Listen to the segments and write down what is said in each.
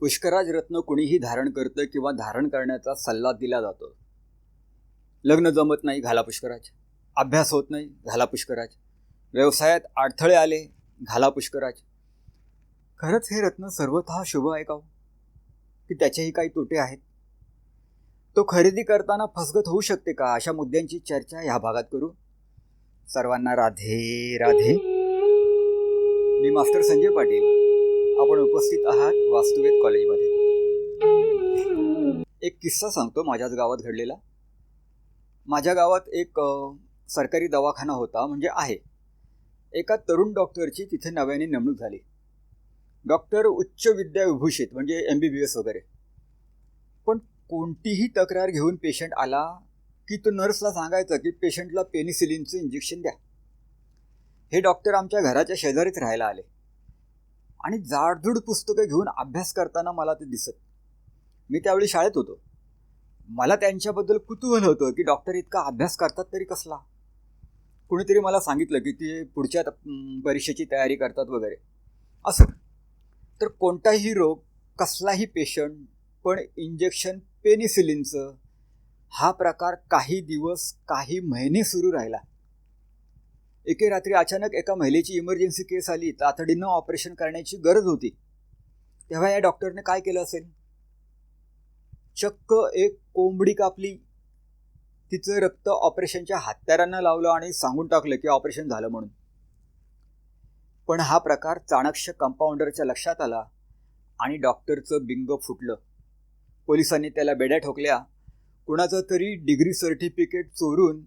पुष्कराज रत्न कुणीही धारण करतं किंवा धारण करण्याचा सल्ला दिला जातो. लग्न जमत नाही, घाला पुष्कराज. अभ्यास होत नाही, घाला पुष्कराज. व्यवसायात अडथळे आले, घाला पुष्कराज. खरंच हे रत्न सर्वतः शुभ आहे का, की त्याचेही काही तोटे आहेत? तो खरेदी करताना फसगत होऊ शकते का? अशा मुद्द्यांची चर्चा ह्या भागात करू. सर्वांना राधे राधे. मी मास्टर संजय पाटील. आपण उपस्थित आहात वास्तुवेद कॉलेजमध्ये. एक किस्सा सांगतो माझ्याच गावात घडलेला. माझ्या गावात एक सरकारी दवाखाना होता, म्हणजे आहे. एका तरुण डॉक्टरची तिथे नव्याने नेमणूक झाली. डॉक्टर उच्च विद्या विभूषित, म्हणजे MBBS वगैरे. पण कोणतीही तक्रार घेऊन पेशंट आला की तो नर्सला सांगायचा की पेशंटला पेनिसिलिनचं इंजेक्शन द्या. हे डॉक्टर आमच्या घराच्या शेजारीच राहायला आले आणि जाडजूड पुस्तकं घेऊन अभ्यास करताना मला ते दिसत. मी त्यावेळी शाळेत होतो. मला त्यांच्याबद्दल कुतूहल होतं की डॉक्टर इतका अभ्यास करतात तरी कसला. कुणीतरी मला सांगितलं की ते पुढच्या परीक्षेची तयारी करतात वगैरे असं. तर कोणताही रोग, कसलाही पेशंट, पण इंजेक्शन पेनिसिलिनचं हा प्रकार काही दिवस, काही महिने सुरू राहिला. एके रात्री अचानक एका महिलेची इमर्जन्सी केस आली, तातडीनं ऑपरेशन करण्याची गरज होती. तेव्हा या डॉक्टरने काय केलं असेल? चक्क एक कोंबडी कापली, तिचं रक्त ऑपरेशनच्या हत्यारांना लावलं आणि सांगून टाकलं की ऑपरेशन झालं म्हणून. पण हा प्रकार चाणक्य कंपाऊंडरच्या लक्षात आला आणि डॉक्टरचं बिंग फुटलं. पोलिसांनी त्याला बेड्या ठोकल्या. कुणाचं तरी डिग्री सर्टिफिकेट चोरून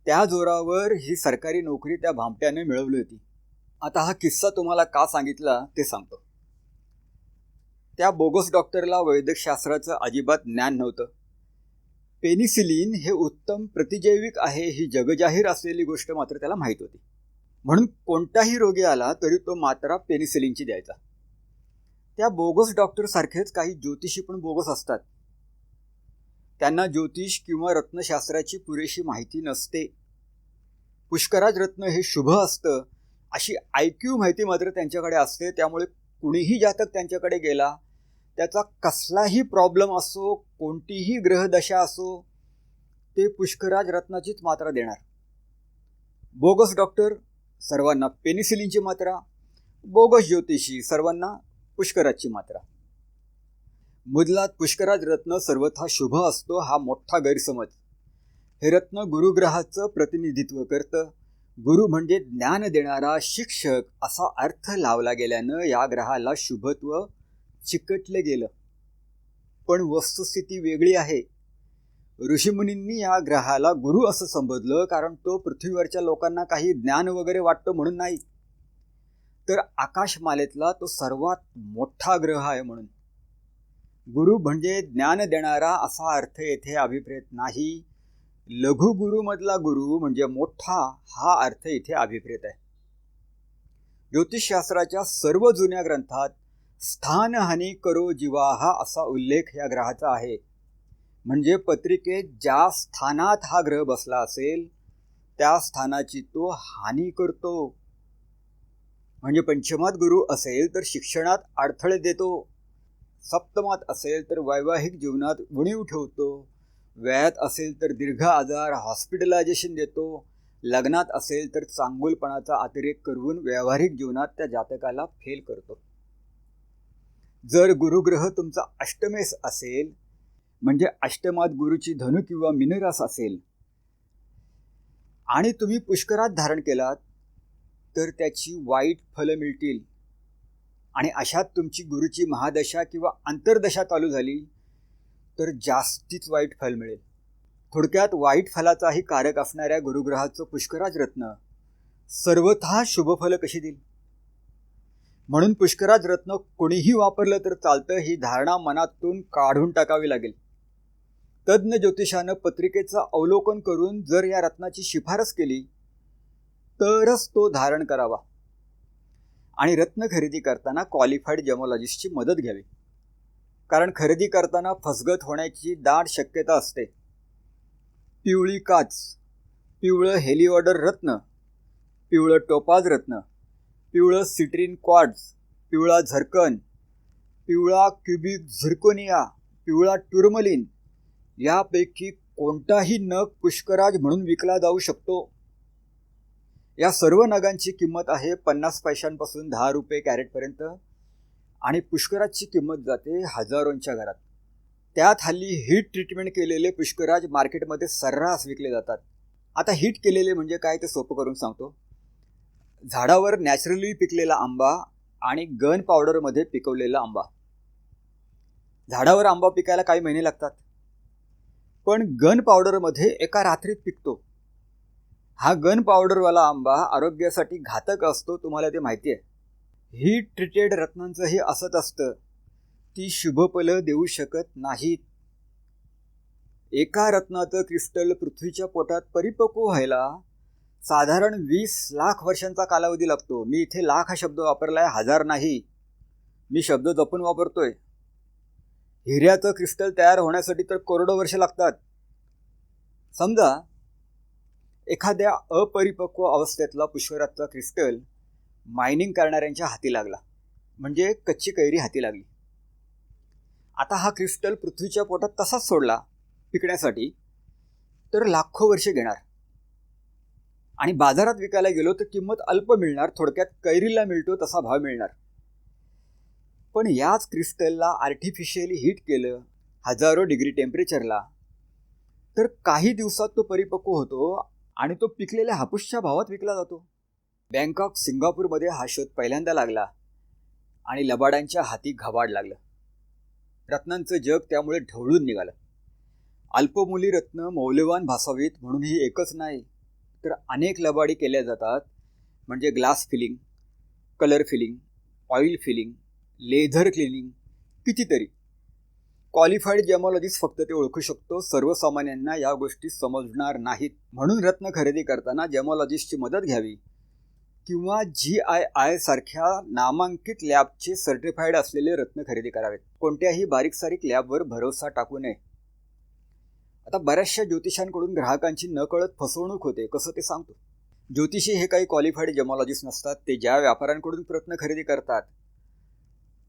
त्या जोरावर ही सरकारी नोकरी त्या भामट्याने मिळवली होती. आता हा किस्सा तुम्हाला का सांगितला ते सांगतो. त्या बोगस डॉक्टरला वैद्यकशास्त्राचं अजिबात ज्ञान नव्हतं. पेनिसिलिन हे उत्तम प्रतिजैविक आहे ही जगजाहीर असलेली गोष्ट मात्र त्याला माहीत होती. म्हणून कोणताही रोगी आला तरी तो मात्रा पेनिसिलिनची द्यायचा. त्या बोगस डॉक्टरसारखेच काही ज्योतिषी पण बोगस असतात. त्यांना ज्योतिष किंवा रत्नशास्त्राची पुरेशी माहिती नसते. पुष्कराज रत्न हे शुभ असतं अशी IQ माहिती मात्र त्यांच्याकडे असते. त्यामुळे कुणीही जातक त्यांच्याकडे गेला, त्याचा कसलाही प्रॉब्लेम असो, कोणतीही ग्रहदशा असो, ते पुष्कराज रत्नाचीच मात्रा देणार. बोगस डॉक्टर सर्वांना पेनिसिलिनची मात्रा, बोगस ज्योतिषी सर्वांना पुष्कराजची मात्रा. मुदलात पुष्कराज रत्न सर्वथा शुभ असतो हा मोठा गैरसमज. हे रत्न गुरुग्रहाचं प्रतिनिधित्व करतं. गुरु म्हणजे ज्ञान देणारा शिक्षक असा अर्थ लावला गेल्यानं या ग्रहाला शुभत्व चिकटलं गेलं. पण वस्तुस्थिती वेगळी आहे. ऋषीमुनींनी या ग्रहाला गुरु असं संबोधलं कारण तो पृथ्वीवरच्या लोकांना काही ज्ञान वगैरे वाटतो म्हणून नाही, तर आकाशमालेतला तो सर्वात मोठा ग्रह आहे म्हणून. गुरु म्हणजे ज्ञान देणारा असा अर्थ येथे अभिप्रेत नाही. लघु गुरुमधला गुरु म्हणजे मोठा हा अर्थ इथे अभिप्रेत आहे. ज्योतिषशास्त्राच्या सर्व जुन्या ग्रंथात स्थानहानी करो जीवाहा असा उल्लेख या ग्रहाचा आहे. म्हणजे पत्रिकेत ज्या स्थानात हा ग्रह बसला असेल त्या स्थानाची तो हानी करतो. म्हणजे पंचमात गुरु असेल तर शिक्षणात अडथळे देतो, सप्तमात असेल तर वैवाहिक जीवनात उणीव ठेवतो, व्ययात असेल तर दीर्घ आजार हॉस्पिटलायझेशन देतो, लग्नात असेल तर चांगुलपणाचा अतिरेक करून व्यावहारिक जीवनात त्या जातकाला फेल करतो. जर गुरुग्रह तुमचा अष्टमेस असेल, म्हणजे अष्टमात गुरुची धनु किंवा मीनरास असेल आणि तुम्ही पुष्कराज धारण केलात तर त्याची वाईट फलं मिळतील. आणि अशात तुमची गुरुची महादशा किंवा अंतर्दशा चालू झाली तर जास्तीच वाईट फल मिळेल. थोडक्यात वाईट फलाचाही कारक असणाऱ्या गुरुग्रहाचं पुष्कराज रत्न सर्वथा शुभफलं कशी देईल? म्हणून पुष्कराज रत्न कोणीही वापरलं तर चालतं ही धारणा मनातून काढून टाकावी लागेल. तज्ज्ञ ज्योतिषानं पत्रिकेचं अवलोकन करून जर या रत्नाची शिफारस केली तरच तो धारण करावा. आणि रत्न खरेदी करताना क्वालिफाईड जेमोलॉजिस्टची मदत घ्यावी. कारण खरेदी करताना फसगत होण्याची दाट शक्यता असते. पिवळी काच, पिवळं हेलिओडर रत्न, पिवळं टोपाज रत्न, पिवळं सिट्रीन क्वार्ट्ज, पिवळा झरकन, पिवळा क्युबिक झिर्कोनिया, पिवळा टुर्मलिन यापैकी कोणताही नग पुष्कराज म्हणून विकला जाऊ शकतो. या सर्व नगांची किंमत आहे 50 पैशांपासून 10 रुपये कॅरेटपर्यंत आणि पुष्कराजची किंमत जाते हजारोंच्या घरात. त्यात हल्ली हीट ट्रीटमेंट केलेले पुष्कराज मार्केटमध्ये सर्रास विकले जातात. आता हीट केलेले म्हणजे काय ते सोपं करून सांगतो. झाडावर नॅचरली पिकलेला आंबा आणि गन पावडरमध्ये पिकवलेला आंबा. झाडावर आंबा पिकायला काही महिने लागतात, पण गन पावडरमध्ये एका रात्रीत पिकतो. हा गन पावडरवाला आंबा आरोग्यासाठी घातक असतो, तुम्हाला ते माहिती आहे. हीट ट्रीटेड रत्नांचंही असंच असतं, ती शुभफलं देऊ शकत नाहीत. एका रत्नाचं क्रिस्टल पृथ्वीच्या पोटात परिपक्व व्हायला साधारण 20 लाख वर्षांचा कालावधी लागतो. मी इथे लाख हा शब्द वापरलाय, हजार नाही. मी शब्द जपून वापरतोय. हिऱ्याचं क्रिस्टल तयार होण्यासाठी तर करोडो वर्ष लागतात. समजा एखाद्या अपरिपक्व अवस्थेतला पुष्कराजचा क्रिस्टल मायनिंग करणाऱ्यांच्या हाती लागला, म्हणजे कच्ची कैरी हाती लागली. आता हा क्रिस्टल पृथ्वीच्या पोटात तसाच सोडला पिकण्यासाठी तर लाखो वर्षे घेणार आणि बाजारात विकायला गेलो तर किंमत अल्प मिळणार. थोडक्यात कैरीला मिळतो तसा भाव मिळणार. पण याच क्रिस्टलला आर्टिफिशियली हीट केलं हजारो डिग्री टेम्परेचरला तर काही दिवसात तो परिपक्व होतो आणि तो पिकलेल्या हापूसच्या भावात विकला जातो. बँकॉक सिंगापूरमध्ये हा शोध पहिल्यांदा लागला आणि लबाडांच्या हाती घबाड लागलं. रत्नांचं जग त्यामुळे ढवळून निघालं. अल्पमूली रत्न मौल्यवान भासावीत म्हणून ही एकच नाही तर अनेक लबाडी केल्या जातात. म्हणजे glass filling, colour filling, oil filling, laser cleaning, कितीतरी. क्वालिफाईड जेमॉलॉजिस्ट फक्त ते ओळखू शकतो. सर्वसामान्यांना या गोष्टी समजणार नाहीत. म्हणून रत्न खरेदी करताना जेमॉलॉजिस्टची मदत घ्यावी किंवा GII सारख्या नामांकित लॅबचे सर्टिफाईड असलेले रत्न खरेदी करावेत. कोणत्याही बारीक सारीक लॅबवर भरोसा टाकू नये. आता बऱ्याचशा ज्योतिषांकडून ग्राहकांची नकळत फसवणूक होते. कसं ते सांगतो. ज्योतिषी हे काही क्वालिफाईड जेमॉलॉजिस्ट नसतात. ते ज्या व्यापाऱ्यांकडून रत्न खरेदी करतात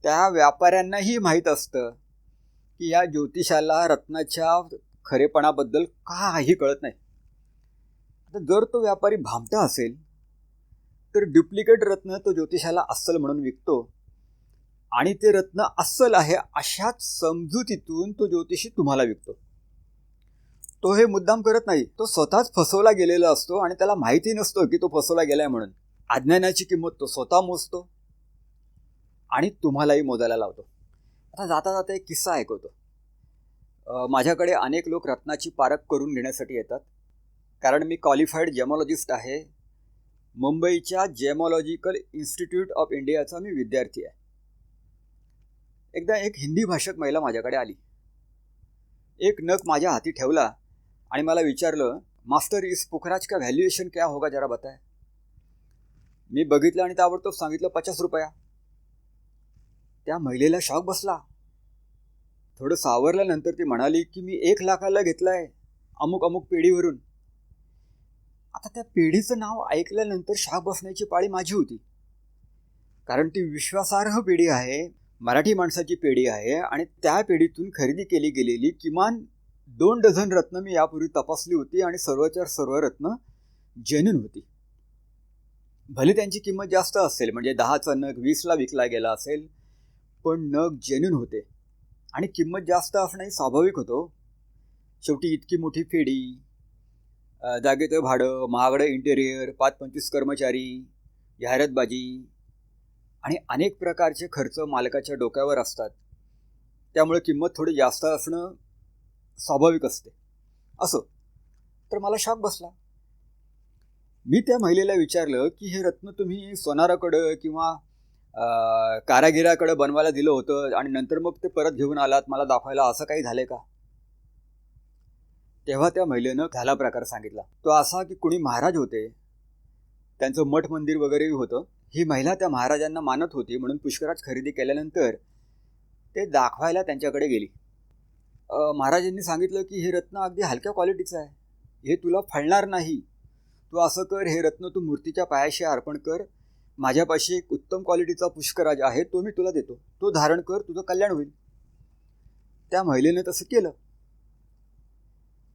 त्या व्यापाऱ्यांनाही माहीत असतं की या ज्योतिषाला रत्नाच्या खरेपणाबद्दल काही कळत नाही. आता जर तो व्यापारी भामटा असेल तर डुप्लिकेट रत्न तो ज्योतिषाला अस्सल म्हणून विकतो आणि ते रत्न अस्सल आहे अशाच समजुतीतून तो ज्योतिषी तुम्हाला विकतो. तो हे मुद्दाम करत नाही. तो स्वतःच फसवला गेलेला असतो आणि त्याला माहिती नसतो की तो फसवला गेलाय म्हणून. अज्ञानाची किंमत तो स्वतः मोजतो आणि तुम्हालाही मोजायला लावतो. आता जाता जाता एक किस्सा ऐकवतो. माझ्याकडे अनेक लोक रत्नाची पारख करून घेण्यासाठी येतात कारण मी क्वालिफाईड जेमॉलॉजिस्ट आहे. मुंबईच्या जेमॉलॉजिकल इन्स्टिट्यूट ऑफ इंडियाचा मी विद्यार्थी आहे. एकदा एक हिंदी भाषक महिला माझ्याकडे आली. एक नग माझ्या हाती ठेवला आणि मला विचारलं, मास्टर इस पुखराज का व्हॅल्युएशन क्या होगा जरा बताए. मी बघितलं आणि ताबडतोब सांगितलं 50 रुपया. त्या महिलेला शॉक बसला. थोडं सावरल्यानंतर ती म्हणाली की मी 1 लाखाला घेतलाय अमुक अमुक पेढीवरून. आता त्या पेढीचं नाव ऐकल्यानंतर शॉक बसण्याची पाळी माझी होती. कारण ती विश्वासार्ह पेढी आहे, मराठी माणसाची पेढी आहे आणि त्या पेढीतून खरेदी केली गेलेली किमान 2 डझन रत्न मी यापूर्वी तपासली होती आणि सर्वच्या सर्व रत्न जेन्युइन होती. भले त्यांची किंमत जास्त असेल, म्हणजे 10चा नग 20ला विकला गेला असेल, पण नग जेन्युइन होते आणि किंमत जास्त असणंही स्वाभाविक होतं. शेवटी इतकी मोठी फेडी, जागेचं भाडं, महागडं इंटेरियर, 5-25 कर्मचारी, जाहिरातबाजी आणि अनेक प्रकारचे खर्च मालकाच्या डोक्यावर असतात. त्यामुळे किंमत थोडी जास्त असणं स्वाभाविक असते. असं तर मला शॉक बसला. मी त्या महिलेला विचारलं की हे रत्न तुम्ही सोनाराकडं किंवा कारागिराकडं बनवायला दिलं होतं आणि नंतर मग ते परत घेऊन आलात मला दाखवायला, असं काही झालंय का. तेव्हा त्या महिलेनं झाला प्रकार सांगितला. तो असा की कुणी महाराज होते, त्यांचं मठ मंदिर वगैरेही होतं. ही महिला त्या महाराजांना मानत होती म्हणून पुष्कराज खरेदी केल्यानंतर ते दाखवायला त्यांच्याकडे गेली. महाराजांनी सांगितलं की हे रत्न अगदी हलक्या क्वालिटीचं आहे, हे तुला फळणार नाही, तू असं कर, हे रत्न तू मूर्तीच्या पायाशी अर्पण कर, माझ्यापाशी एक उत्तम क्वालिटीचा पुष्कराज आहे, तो मी तुला देतो, तो धारण कर, तुझं कल्याण होईल. त्या महिलेनं तसं केलं.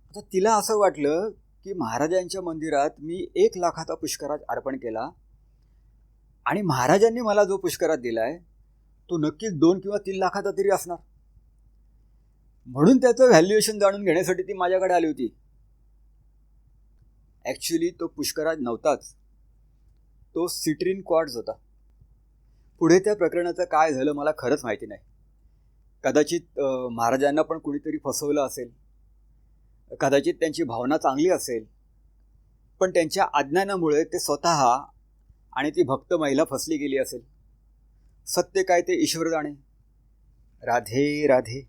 आता तिला असं वाटलं की महाराजांच्या मंदिरात मी 1,00,000चा पुष्कराज अर्पण केला आणि महाराजांनी मला जो पुष्कराज दिलाय तो नक्कीच 2 किंवा 3 लाखाचा तरी असणार. म्हणून त्याचं व्हॅल्युएशन जाणून घेण्यासाठी ती माझ्याकडे आली होती. ॲक्च्युली तो पुष्कराज नव्हताच, तो सिट्रीन क्वार्ट्ज होता. पुढे त्या प्रकरणाचं काय झालं मला खरंच माहिती नाही. कदाचित महाराजांना पण कुणीतरी फसवलं असेल, कदाचित त्यांची भावना चांगली असेल, पण त्यांच्या अज्ञानामुळे ते स्वतः आणि ती भक्त महिला फसली गेली असेल. सत्य काय ते ईश्वर जाणे. राधे राधे.